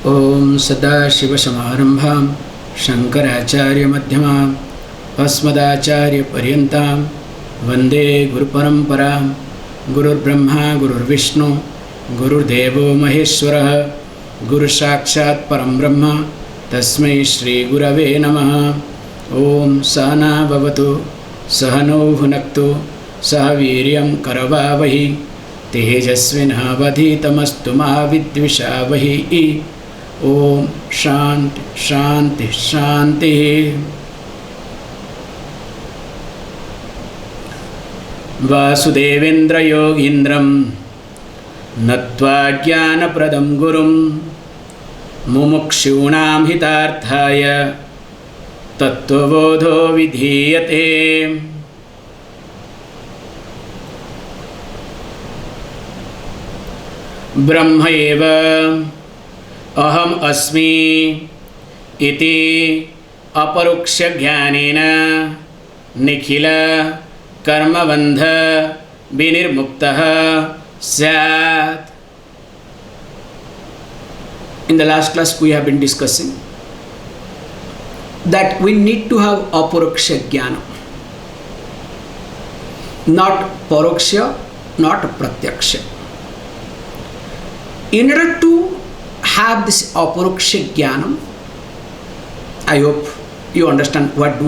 Om Sadashiva-Samarambham Shankaracharya-Madhyamam Asmadacharya-Paryantam Vande Guru-Paramparam Gurur-Brahma Gurur-Vishnu Gurur-Devo Maheshwaraha Guru-Sakshat Param-Brahma Tasmai Shri-Gurave Namaha Om Sahana Bhavatu Sahano Bhunaktu Sahaviryam Karavavahi Tejasvinavadhitamastu Mahavidvishavahi Om Shanti Shanti Shanti Vasudevendra Yogindram Natva Jnanapradam Gurum Mumukshunam Hitarthaya Tattvabodho Vidhiyate Brahma eva aham asmi iti aparuksha jnanena nikhila karma bandha vinirmuktaha syat. In the last class we have been discussing that we need to have aparuksha jnana, not paroksha, not pratyaksha. In order to have this aparuksha jnana, I hope you understand what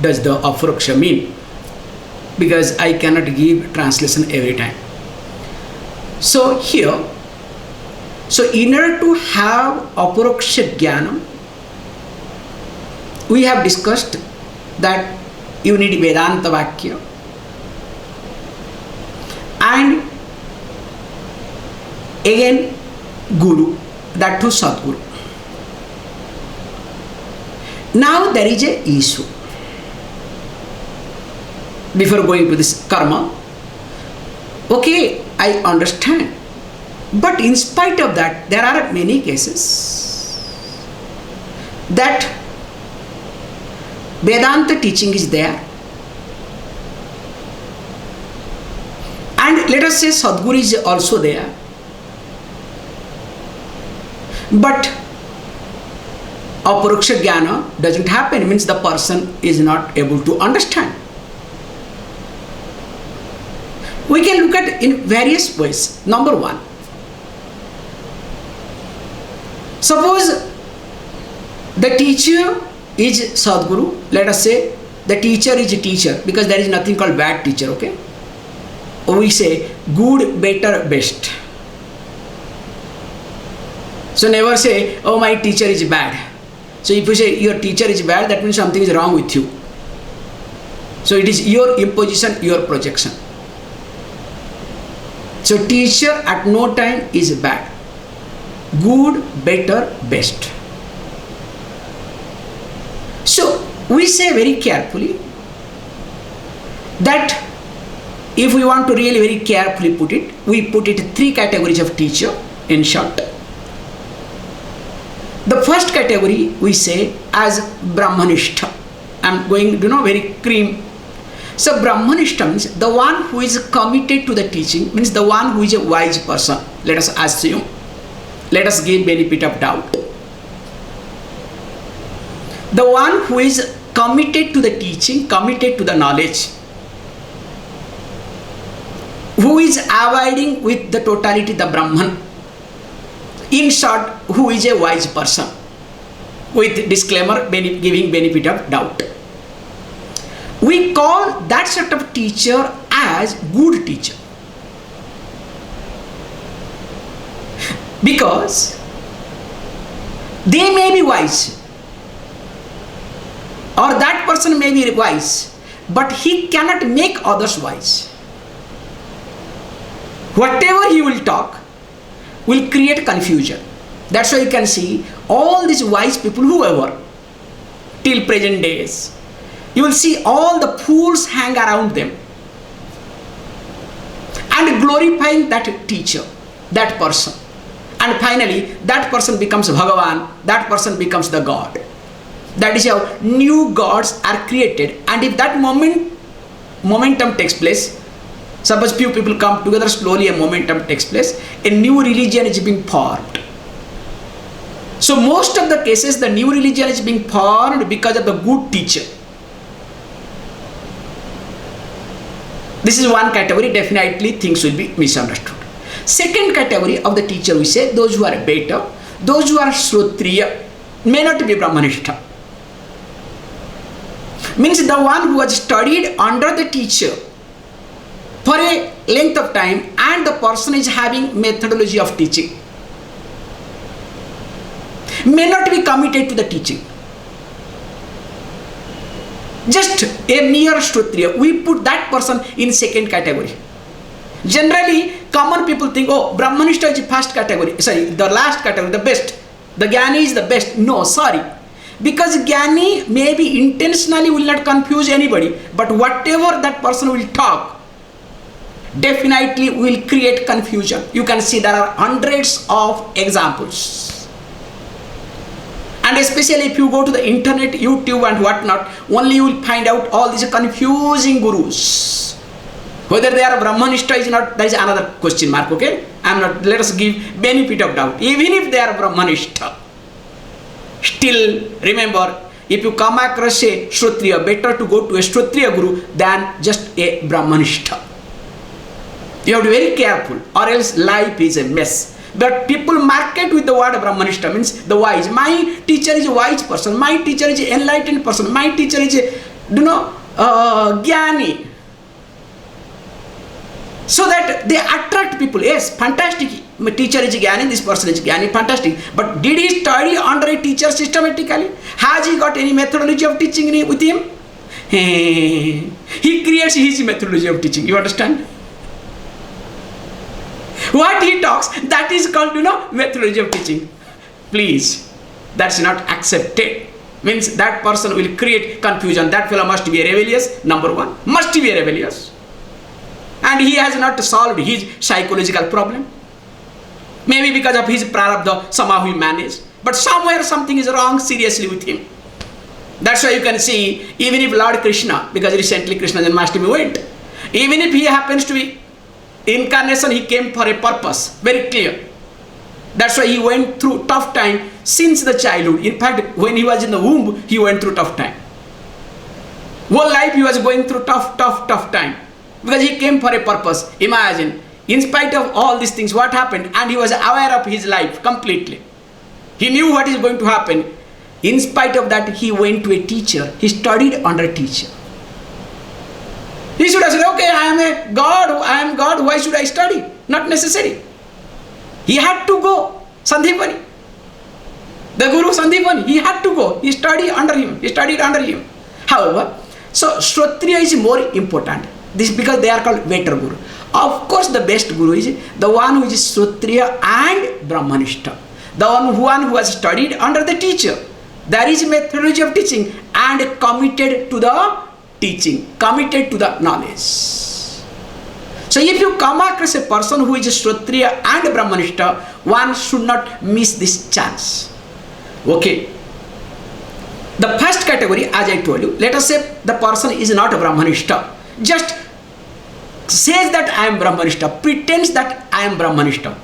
does the aparuksha mean, because I cannot give translation every time. So here, in order to have aparuksha jnana, we have discussed that you need Vedanta Vakya and again Guru, that too Sadguru. Now there is a issue. Before going to this karma, okay, I understand, but in spite of that, there are many cases that Vedanta teaching is there, and let us say Sadguru is also there, but aparuksha jnana doesn't happen, means the person is not able to understand. We can look at in various ways. Number one, suppose the teacher is Sadguru, let us say the teacher is a teacher, because there is nothing called bad teacher, okay? Or we say good, better, best. So never say, oh, my teacher is bad. So if you say your teacher is bad, that means something is wrong with you. So it is your imposition, your projection. So teacher at no time is bad. Good, better, best. So we say very carefully that if we want to really very carefully put it, we put it three categories of teacher in short. The first category we say as Brahmanishta. I am going to very cream. So Brahmanishta means the one who is committed to the teaching, means the one who is a wise person. Let us assume. Let us give benefit of doubt. The one who is committed to the teaching, committed to the knowledge, who is abiding with the totality, the Brahman. In short, who is a wise person, with disclaimer, giving benefit of doubt. We call that sort of teacher as good teacher, because they may be wise, or that person may be wise, but he cannot make others wise. Whatever he will talk will create confusion. That's why you can see all these wise people, whoever, till present days, you will see all the fools hang around them and glorifying that teacher, that person. And finally, that person becomes Bhagavan, that person becomes the God. That is how new gods are created. And if that momentum takes place, suppose few people come together, slowly a momentum takes place, a new religion is being formed. So most of the cases, the new religion is being formed because of the good teacher. This is one category, definitely things will be misunderstood. Second category of the teacher, we say, those who are better, those who are Shrotriya, may not be Brahmanistha. Means the one who has studied under the teacher for a length of time and the person is having methodology of teaching, may not be committed to the teaching. Just a mere Shrotriya, we put that person in second category. Generally, common people think, oh, Brahmanistha is the first category, sorry, the last category, the best. The Jnani is the best. No, sorry. Because Jnani maybe intentionally will not confuse anybody, but whatever that person will talk, definitely will create confusion. You can see there are hundreds of examples. And especially if you go to the internet, YouTube and whatnot, only you will find out all these confusing gurus. Whether they are Brahmanistha is not, that is another question mark, okay? Let us give benefit of doubt. Even if they are Brahmanistha, still remember, if you come across a Shrotriya, better to go to a Shrotriya guru than just a Brahmanistha. You have to be very careful, or else life is a mess. But people market with the word Brahmanistha, means the wise. My teacher is a wise person, my teacher is an enlightened person, my teacher is a, Jnani. So that they attract people. Yes, fantastic. My teacher is Jnani, this person is Jnani, fantastic. But did he study under a teacher systematically? Has he got any methodology of teaching with him? He creates his methodology of teaching. You understand? What he talks, that is called, methodology of teaching. Please, that's not accepted. Means that person will create confusion. That fellow must be rebellious, number one. Must be rebellious. And he has not solved his psychological problem. Maybe because of his prarabdha, somehow he managed. But somewhere something is wrong seriously with him. That's why you can see, even if Lord Krishna, because recently Krishna Janmashtami went, even if he happens to be incarnation, he came for a purpose, very clear. That's why he went through tough time since the childhood. In fact, when he was in the womb, he went through tough time. Whole life he was going through tough time. Because he came for a purpose. Imagine, in spite of all these things, what happened? And he was aware of his life completely. He knew what is going to happen. In spite of that, he went to a teacher. He studied under a teacher. He should have said, okay, I am God, why should I study? Not necessary. He had to go. Sandipani. The Guru Sandipani, he had to go. He studied under him. However, so Shrotriya is more important. This because they are called better Guru. Of course, the best Guru is the one who is Shrotriya and Brahmanistha. The one who has studied under the teacher. There is a methodology of teaching and committed to the teaching, committed to the knowledge. So if you come across a person who is Shrotriya and Brahmanistha, one should not miss this chance. Okay. The first category, as I told you, let us say the person is not a Brahmanistha. Just says that I am Brahmanistha, pretends that I am Brahmanistha.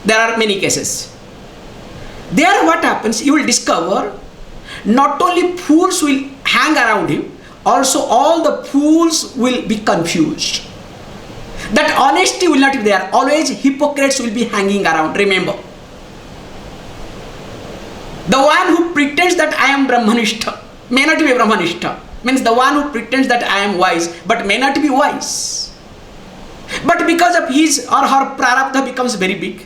There are many cases. There what happens, you will discover not only fools will hang around him, also all the fools will be confused. That honesty will not be there. Always hypocrites will be hanging around. Remember. The one who pretends that I am Brahmanistha may not be Brahmanistha. Means the one who pretends that I am wise but may not be wise. But because of his or her prarabdha becomes very big,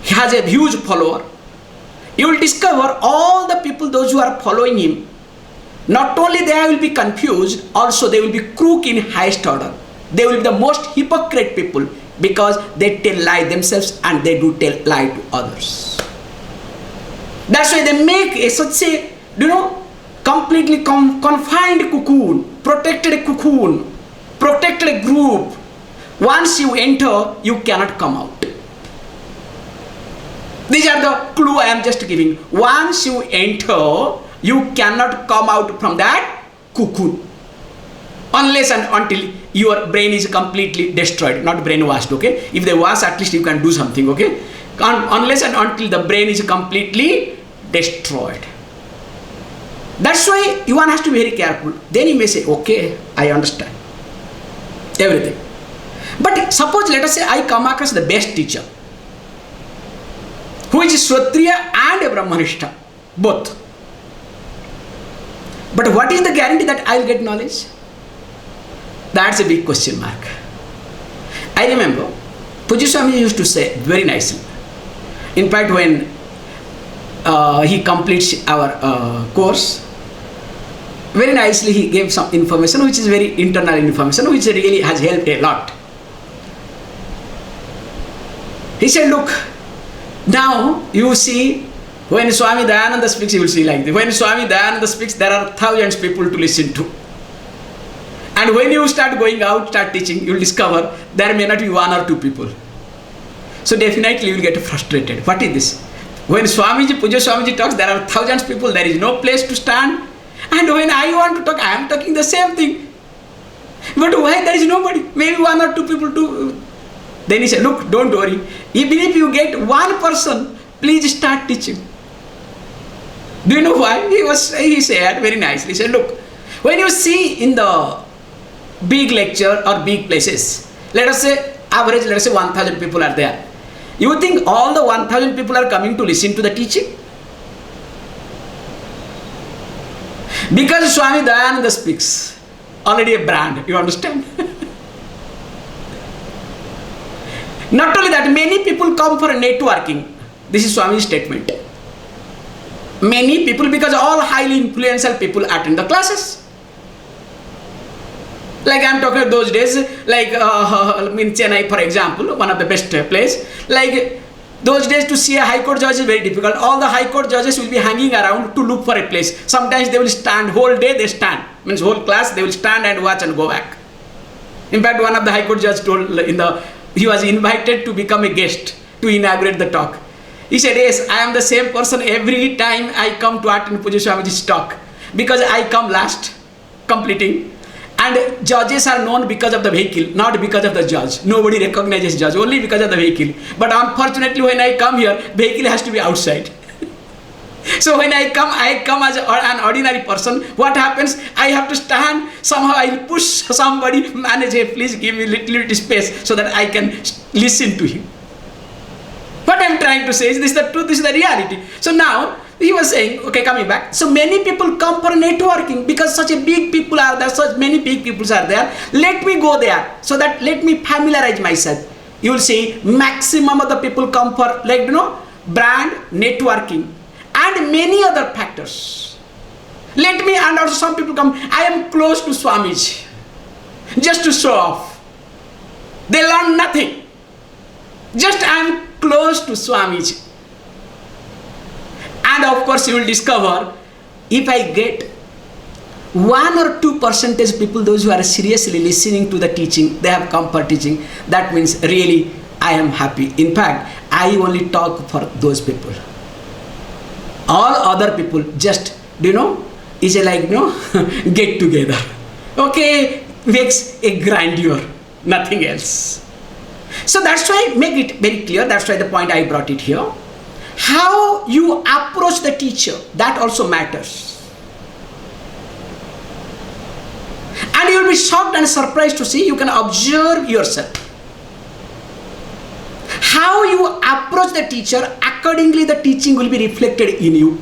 he has a huge follower. You will discover all the people, those who are following him, not only they will be confused, also they will be crook in highest order. They will be the most hypocrite people because they tell lie themselves and they do tell lie to others. That's why they make such a, completely confined cocoon, protected group. Once you enter, you cannot come out. These are the clue I am just giving. Once you enter, you cannot come out from that cocoon. Unless and until your brain is completely destroyed, not brainwashed, okay? If they wash, at least you can do something, okay? unless and until the brain is completely destroyed. That's why one has to be very careful. Then he may say, okay, I understand everything. But suppose, let us say, I come across the best teacher, who is Kshatriya and a Brahmanishta, both. But what is the guarantee that I will get knowledge? That's a big question mark. I remember, Pujya Swami used to say very nicely. In fact, when he completes our course, very nicely he gave some information which is very internal information, which really has helped a lot. He said, look, now you see, when Swami Dayananda speaks, you will see like this. When Swami Dayananda speaks, there are thousands of people to listen to. And when you start going out, start teaching, you will discover there may not be one or two people. So definitely you will get frustrated. What is this? When Swamiji, Pujya Swamiji talks, there are thousands of people, there is no place to stand. And when I want to talk, I am talking the same thing. But why there is nobody? Maybe one or two people to. Then he said, look, don't worry. Even if you get one person, please start teaching. Do you know why? He said very nicely. He said, look, when you see in the big lecture or big places, let us say average, let us say 1,000 people are there. You think all the 1,000 people are coming to listen to the teaching? Because Swami Dayananda speaks, already a brand, you understand? Not only that, many people come for networking. This is Swami's statement. Many people, because all highly influential people attend the classes. Like I am talking about those days, like in Chennai, for example, one of the best place. Like those days, to see a high court judge is very difficult. All the high court judges will be hanging around to look for a place. Sometimes they will stand, whole day they stand. Means whole class, they will stand and watch and go back. In fact, one of the high court judges told he was invited to become a guest to inaugurate the talk. He said, yes, I am the same person every time I come to attend Pujya Swamiji's talk. Because I come last, completing. And judges are known because of the vehicle, not because of the judge. Nobody recognizes judge, only because of the vehicle. But unfortunately, when I come here, vehicle has to be outside. So when I come as an ordinary person. What happens? I have to stand, somehow I will push somebody, manager, please give me little bit space so that I can listen to him. What I am trying to say is this is the truth, this is the reality. So now, he was saying, okay, coming back. So many people come for networking because such a big people are there, such many big people are there. Let me go there so that let me familiarize myself. You will see maximum of the people come for brand, networking and many other factors. Let me, and also some people come, I am close to Swamiji, just to show off. They learn nothing. Just I am close to Swamiji. And of course you will discover, if I get 1 or 2% people, those who are seriously listening to the teaching, they have come for teaching, that means really I am happy. In fact, I only talk for those people. All other people just, is like, get together. Okay, makes a grandeur, nothing else. So that's why, make it very clear, that's why the point I brought it here. How you approach the teacher, that also matters. And you will be shocked and surprised to see, you can observe yourself. How you approach the teacher, accordingly the teaching will be reflected in you.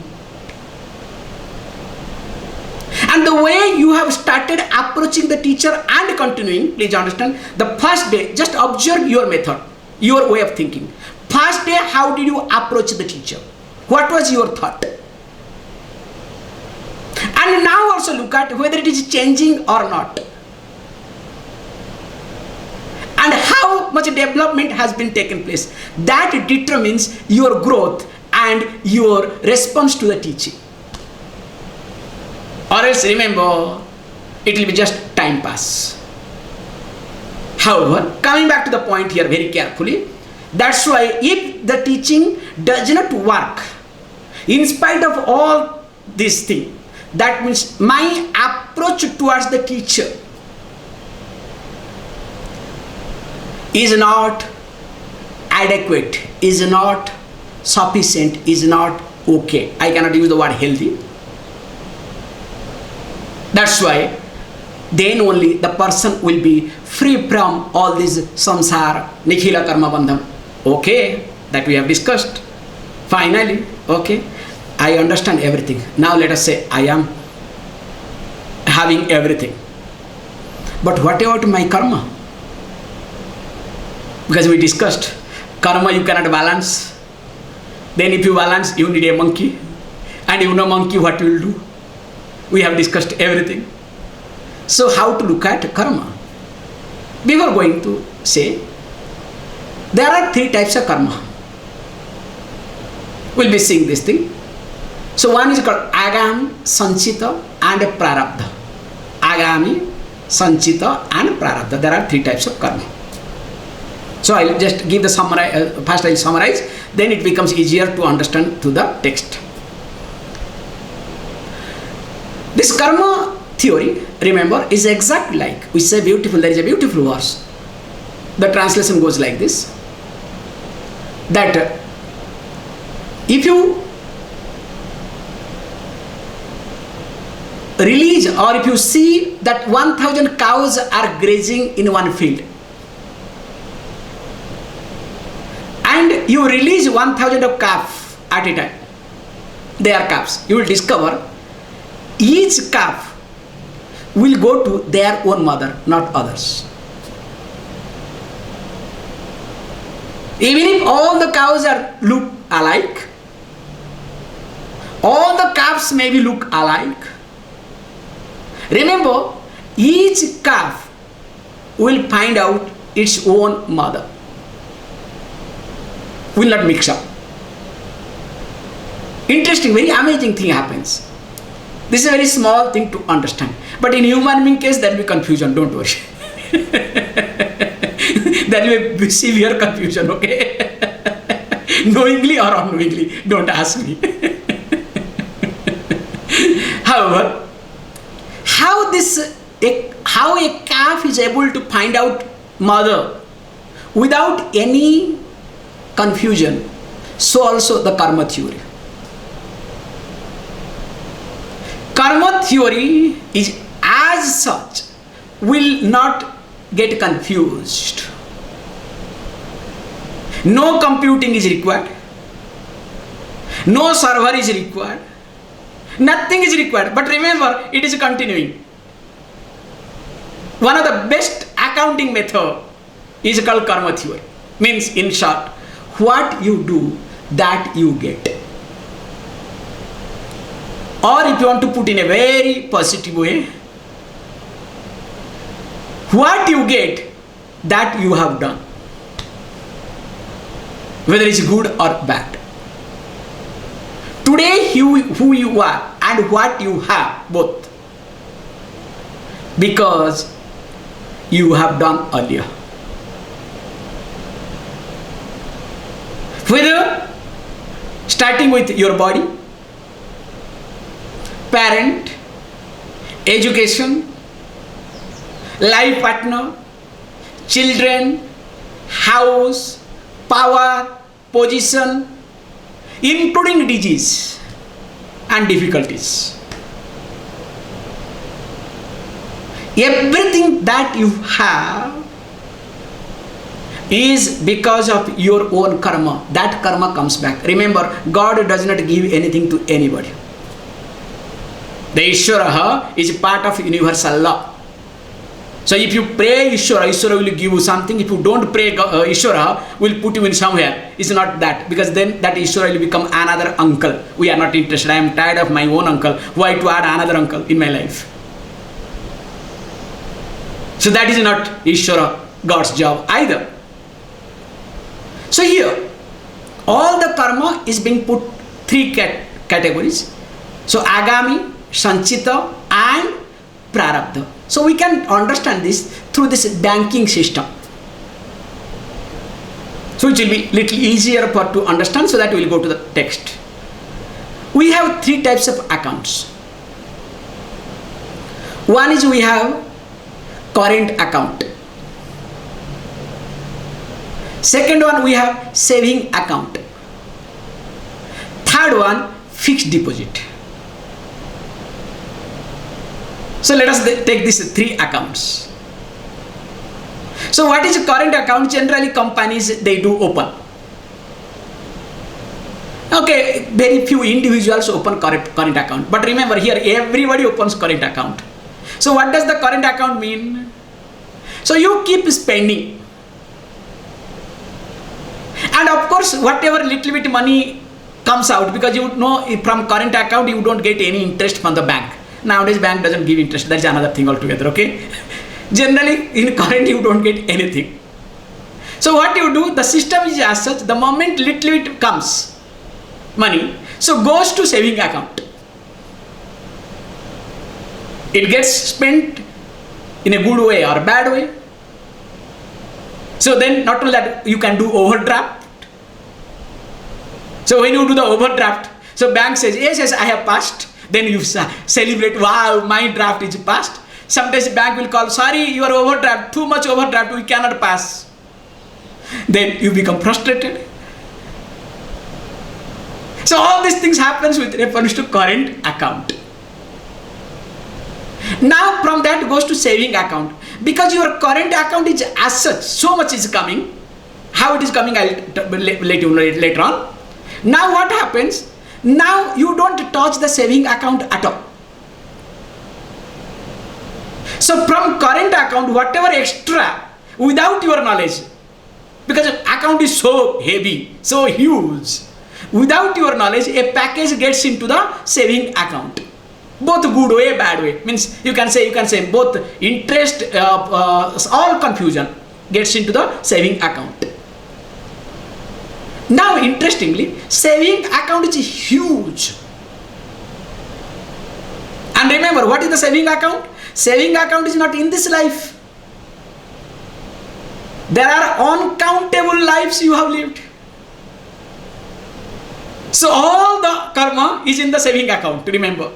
And the way you have started approaching the teacher and continuing, please understand, the first day, just observe your method, your way of thinking. First day, how did you approach the teacher? What was your thought? And now also look at whether it is changing or not. And how much development has been taken place. That determines your growth and your response to the teaching. Or else remember, it will be just time pass. However, coming back to the point here very carefully, that's why if the teaching does not work, in spite of all these things, that means my approach towards the teacher is not adequate, is not sufficient, is not okay. I cannot use the word healthy. That's why then only the person will be free from all this samsara, nikhila karma bandham. Okay, that we have discussed. Finally, okay, I understand everything. Now let us say I am having everything. But what about my karma? Because we discussed, karma you cannot balance. Then if you balance, you need a monkey. And you know monkey what will do. We have discussed everything. So how to look at karma? Before going to say, there are three types of karma. We'll be seeing this thing. So one is called agami, sanchita and prarabdha. Agami, sanchita and prarabdha. There are three types of karma. So I'll just give the summary. First I'll summarize. Then it becomes easier to understand to the text. This karma theory, remember, is exact like we say beautiful. There is a beautiful verse. The translation goes like this: that if you release, or if you see that 1,000 cows are grazing in one field, and you release 1,000 of calf at a time, they are calves, you will discover each calf will go to their own mother, not others. Even if all the cows are look alike, all the calves maybe look alike, remember each calf will find out its own mother, will not mix up. Interesting, very amazing thing happens. This is a very small thing to understand. But in human being case, there will be confusion, don't worry. There will be severe confusion, okay? Knowingly or unknowingly, don't ask me. However, how a calf is able to find out mother without any confusion, so also the karma theory. Karma theory is as such will not get confused. No computing is required. No server is required. Nothing is required. But remember, it is continuing. One of the best accounting method is called karma theory. Means in short, what you do, that you get. Or if you want to put in a very positive way, what you get, that you have done. Whether it's good or bad. Today, who you are and what you have, both. Because you have done earlier. Whether starting with your body, parent, education, life partner, children, house, power, position, including disease and difficulties. Everything that you have is because of your own karma. That karma comes back. Remember, God does not give anything to anybody. The Ishvara is part of universal law. So if you pray Ishvara, Ishvara will give you something. If you don't pray Ishvara, will put you in somewhere. It's not that. Because then that Ishvara will become another uncle. We are not interested. I am tired of my own uncle. Why to add another uncle in my life? So that is not Ishvara, God's job either. So here, all the karma is being put three categories. So agami, sanchita and prarabdha. So we can understand this through this banking system. So it will be little easier to understand, so that we will go to the text. We have three types of accounts. One is we have current account. Second one, we have saving account. Third one, fixed deposit. So let us take these three accounts. So what is a current account? Generally companies, they do open. Okay, very few individuals open current account. But remember here, everybody opens current account. So what does the current account mean? So you keep spending. And of course, whatever little bit money comes out, because you know from current account, you don't get any interest from the bank. Nowadays, bank doesn't give interest. That's another thing altogether, okay? Generally, in current, you don't get anything. So what you do, the system is as such, the moment little bit comes, money, so goes to saving account. It gets spent in a good way or bad way. So then not only that, you can do overdraft. So when you do the overdraft, so bank says, yes, I have passed. Then you celebrate, wow, my draft is passed. Sometimes bank will call, sorry, you are overdraft, too much overdraft, we cannot pass. Then you become frustrated. So all these things happens with reference to current account. Now from that goes to saving account. Because your current account is as such, so much is coming. How it is coming, I'll let you know later on. Now what happens? Now you don't touch the saving account at all. So from current account, whatever extra, without your knowledge, because account is so heavy, so huge, without your knowledge, a package gets into the saving account. Both good way, bad way. Means you can say both interest, all confusion gets into the saving account. Now interestingly, saving account is huge. And remember, what is the saving account? Saving account is not in this life. There are uncountable lives you have lived. So all the karma is in the saving account, remember.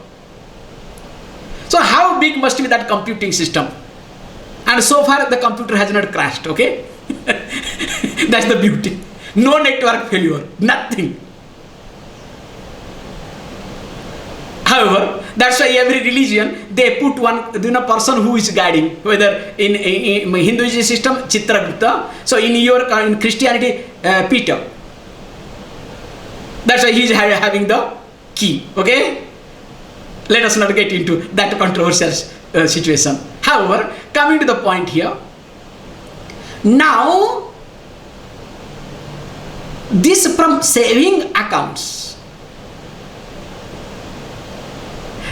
So how big must be that computing system? And so far the computer has not crashed, okay? That's the beauty. No network failure, nothing. However, that's why every religion, they put one person who is guiding, whether in Hinduism system, Chitragupta, so in Christianity, Peter. That's why he is having the key, okay? Let us not get into that controversial situation. However, coming to the point here, now, this from saving accounts,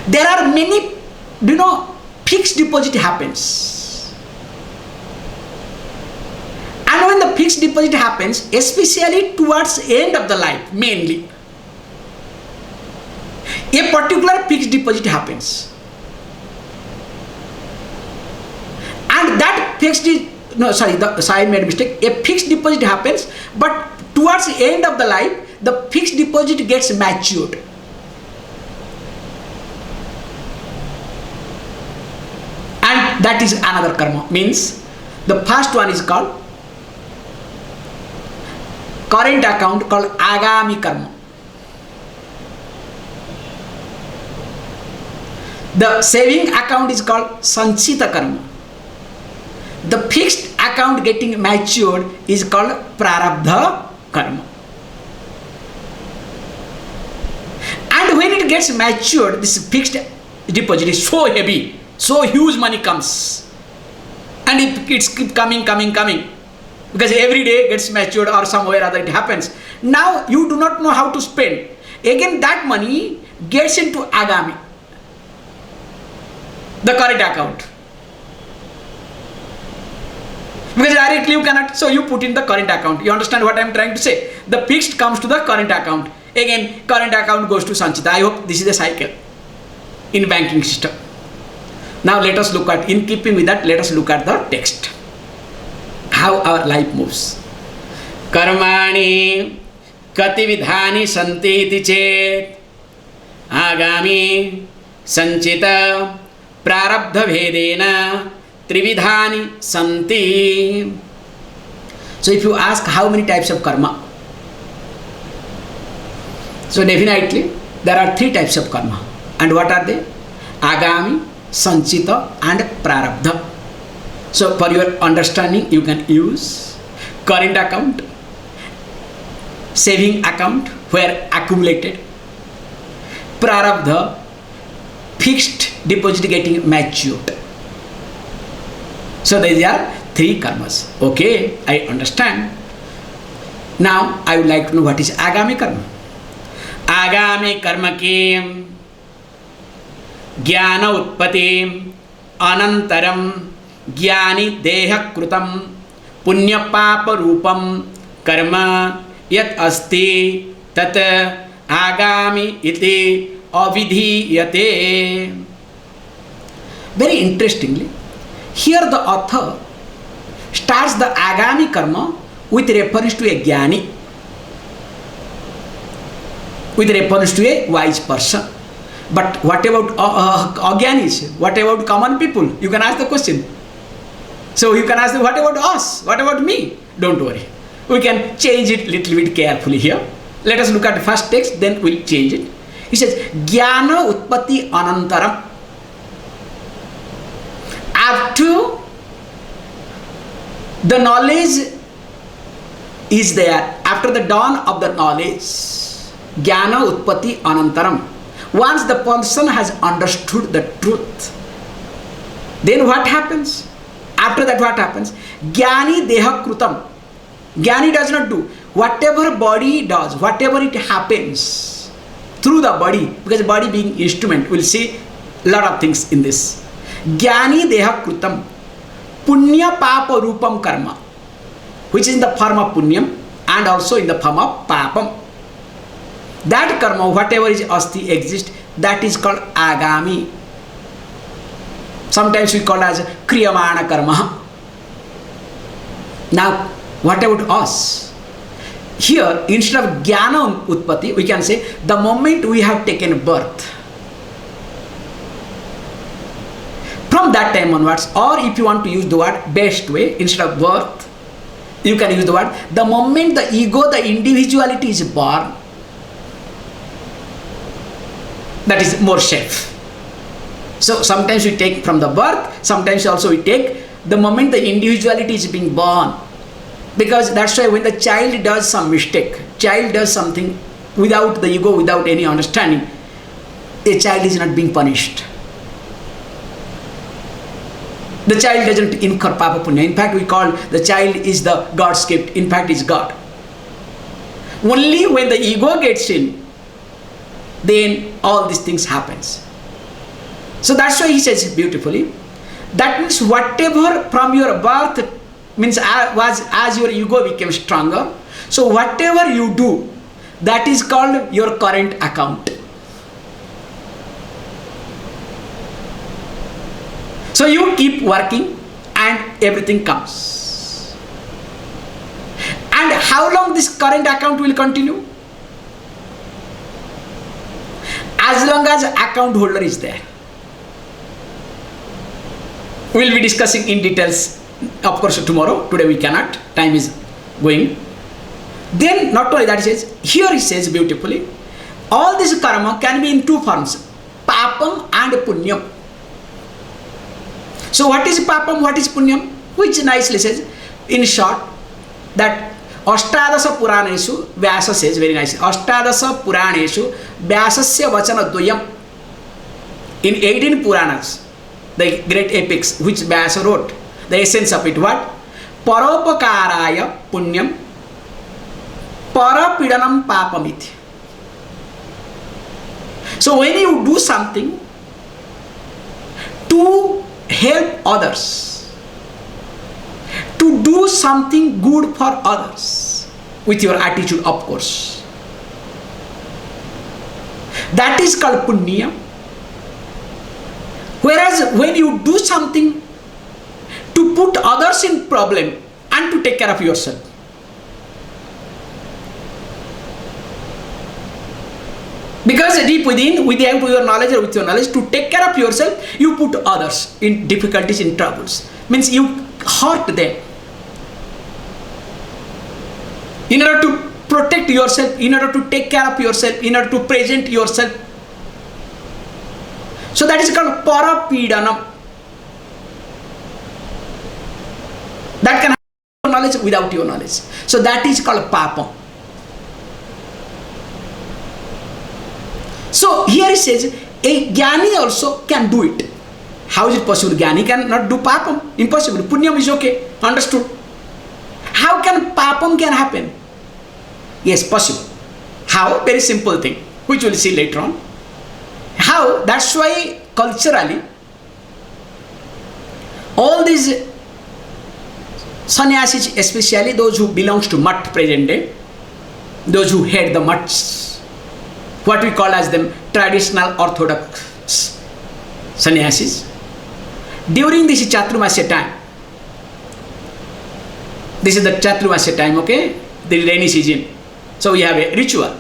there are many, fixed deposit happens. And when the fixed deposit happens, especially towards end of the life, mainly, a particular fixed deposit happens. And that I made a mistake. A fixed deposit happens, but towards the end of the life, the fixed deposit gets matured. And that is another karma. Means the first one is called current account, called agami karma. The saving account is called sanchita karma. The fixed account getting matured is called prarabdha karma. And when it gets matured, this fixed deposit is so heavy, so huge money comes. And it's keep coming. Because every day gets matured or somewhere or other it happens. Now you do not know how to spend. Again that money gets into agami, the current account. Because directly you cannot, so you put in the current account. You understand what I am trying to say? The fixed comes to the current account. Again, current account goes to sanchita. I hope this is a cycle in banking system. Now let us look at, in keeping with that, let us look at the text. How our life moves. Karmani kati vidhani santi iti chet agami sanchita prarabdha vedena trividhani santi. So if you ask how many types of karma, so definitely there are three types of karma. And what are they? Agami, Sanchita and Prarabdha. So for your understanding, you can use current account, saving account where accumulated, Prarabdha, fixed deposit getting matured. So these are three karmas. Okay, I understand. Now I would like to know what is Agami karma. Agami karma kim Jnana utpatim anantaram Jnani deha krutam punya papa rupam karma yat asti tat agami iti avidhiyate. Very interestingly, here the author starts the agami karma with reference to a jnani, with reference to a wise person. But what about ajnanis? What about common people? You can ask the question. So you can ask, what about us? What about me? Don't worry. We can change it little bit carefully here. Let us look at the first text, then we'll change it. He says, Jnana utpatti anantaram. After the knowledge is there, after the dawn of the knowledge, Jnana utpatti anantaram. Once the person has understood the truth, then what happens? After that, what happens? Jnani deha krutam. Jnani does not do. Whatever body does, whatever it happens through the body, because body being instrument, we'll see a lot of things in this. Jnani deha krutam. Punya papa rupam karma, which is in the form of punyam and also in the form of papam. That karma, whatever is asti exists, that is called agami. Sometimes we call as kriyamana karma. Now, what about us? Here, instead of jnana utpatti, we can say the moment we have taken birth. From that time onwards, or if you want to use the word best way, instead of birth, you can use the word the moment the ego, the individuality is born. That is more safe. So sometimes we take from the birth, sometimes also we take the moment the individuality is being born. Because that's why when the child does some mistake, child does something without the ego, without any understanding, a child is not being punished. The child doesn't incur papa punya. In fact, we call the child is the God's gift. In fact, is God. Only when the ego gets in, then all these things happens. So that's why he says beautifully, that means whatever from your birth means as your ego became stronger, so whatever you do, that is called your current account. So you keep working and everything comes. And how long this current account will continue? As long as account holder is there. We will be discussing in details, of course, tomorrow. Today we cannot. Time is going. Then not only that, he says, here he says beautifully, all this karma can be in two forms, papam and punyam. So what is papam, what is punyam? Which nicely says, in short, that Ashtadasa Puraneshu, Vyasa says very nicely, Ashtadasa Puraneshu, Vyasasya Vachana Duyam. In 18 Puranas, the great epics which Vyasa wrote, the essence of it, what? Paropakaraya punyam, parapidanam papamiti. So when you do something to help others, to do something good for others, with your attitude, of course, that is called punya. Whereas when you do something to put others in problem and to take care of yourself, because deep within, with your knowledge or with your knowledge, to take care of yourself, you put others in difficulties, in troubles. Means you hurt them. in order to protect yourself, in order to take care of yourself, in order to present yourself. So that is called parapidanam. That can have your knowledge without your knowledge. So that is called papam. So here it says, a jnani also can do it. How is it possible? Jnani cannot do papam. Impossible. Punyam is okay. Understood. How can papam can happen? Yes, possible. How? Very simple thing, which we'll see later on. How? That's why culturally, all these sannyasis, especially those who belongs to mutt present day, those who head the mutts, what we call as them traditional orthodox sannyasis, during this Chaturmasya time, this is the Chaturmasya time, okay, the rainy season, so we have a ritual.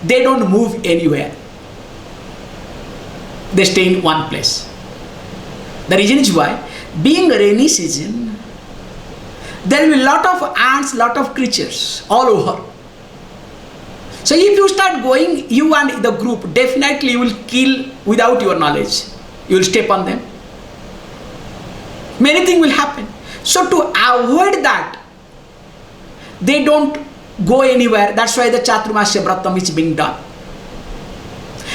They don't move anywhere. They stay in one place. The reason is why, being a rainy season, there will be lot of ants, lot of creatures all over. So if you start going, you and the group, definitely you will kill without your knowledge. You will step on them. Many things will happen. So to avoid that, they don't go anywhere. That's why the Chaturmasya Vratam is being done.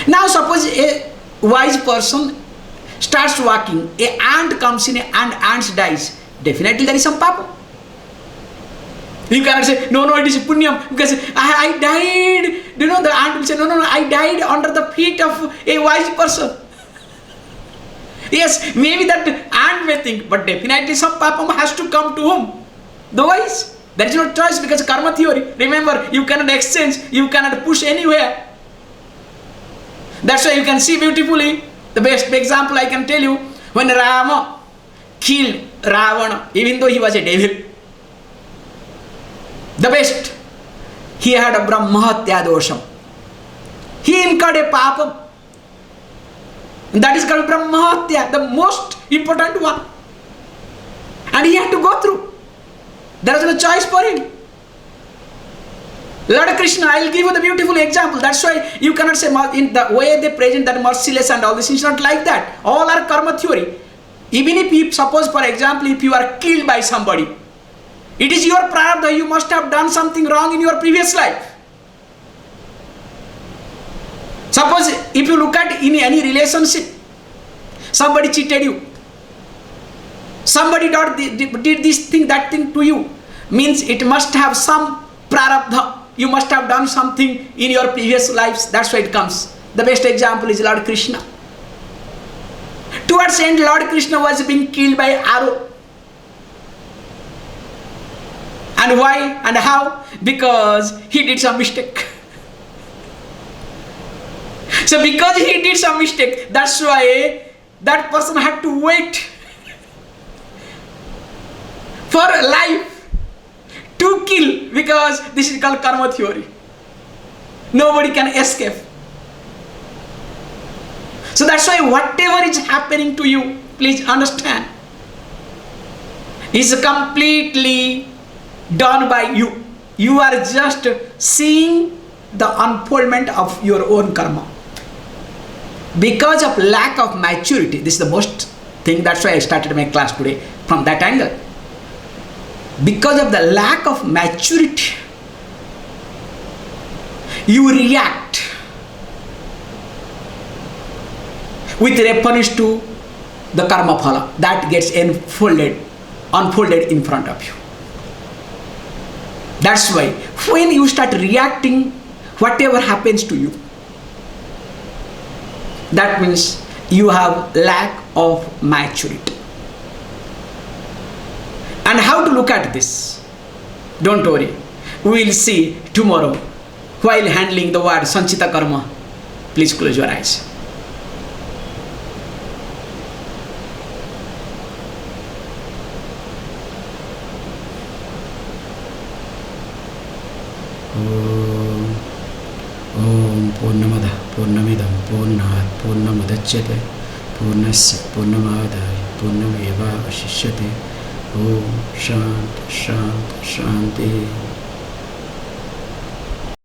Now suppose a wise person starts walking, an ant comes in and ant dies. Definitely there is some papa. You cannot say, no, it is punyam because I died. You know, the ant will say, no, I died under the feet of a wise person. Yes, maybe that ant may think, but definitely some papa has to come to whom? The wise. There is no choice because karma theory. Remember, you cannot exchange, you cannot push anywhere. That's why you can see beautifully, the best example I can tell you, when Rama killed Ravana, even though he was a devil, the best, he had a brahmahatya dosham. He incurred a papam. That is called brahmahatya, the most important one. And he had to go through. There was no choice for him. Lord Krishna, I will give you the beautiful example. That's why you cannot say, in the way they present that merciless and all this, it's not like that. All are karma theory. Even if you, suppose for example, if you are killed by somebody, it is your prarabdha, you must have done something wrong in your previous life. Suppose if you look at in any relationship, somebody cheated you, somebody did this thing, that thing to you, means it must have some prarabdha. You must have done something in your previous lives. That's why it comes. The best example is Lord Krishna. Towards the end, Lord Krishna was being killed by arrow. And why and how? Because he did some mistake. So because he did some mistake, that's why that person had to wait for life to kill, because this is called karma theory. Nobody can escape. So that's why whatever is happening to you, please understand, is completely done by you. You are just seeing the unfoldment of your own karma. Because of lack of maturity, this is the most thing, that's why I started my class today from that angle. Because of the lack of maturity, you react with reference to the karma phala that gets unfolded in front of you. That's why when you start reacting, whatever happens to you, that means you have lack of maturity. And how to look at this? Don't worry. We will see tomorrow while handling the word Sanchita Karma. Please close your eyes. Om Purnamada Purnamidam Purnat Purnamadachyate Purnasya Purnamadaya Purnameva Vashishyate. Om Shanti Shanti Shanti.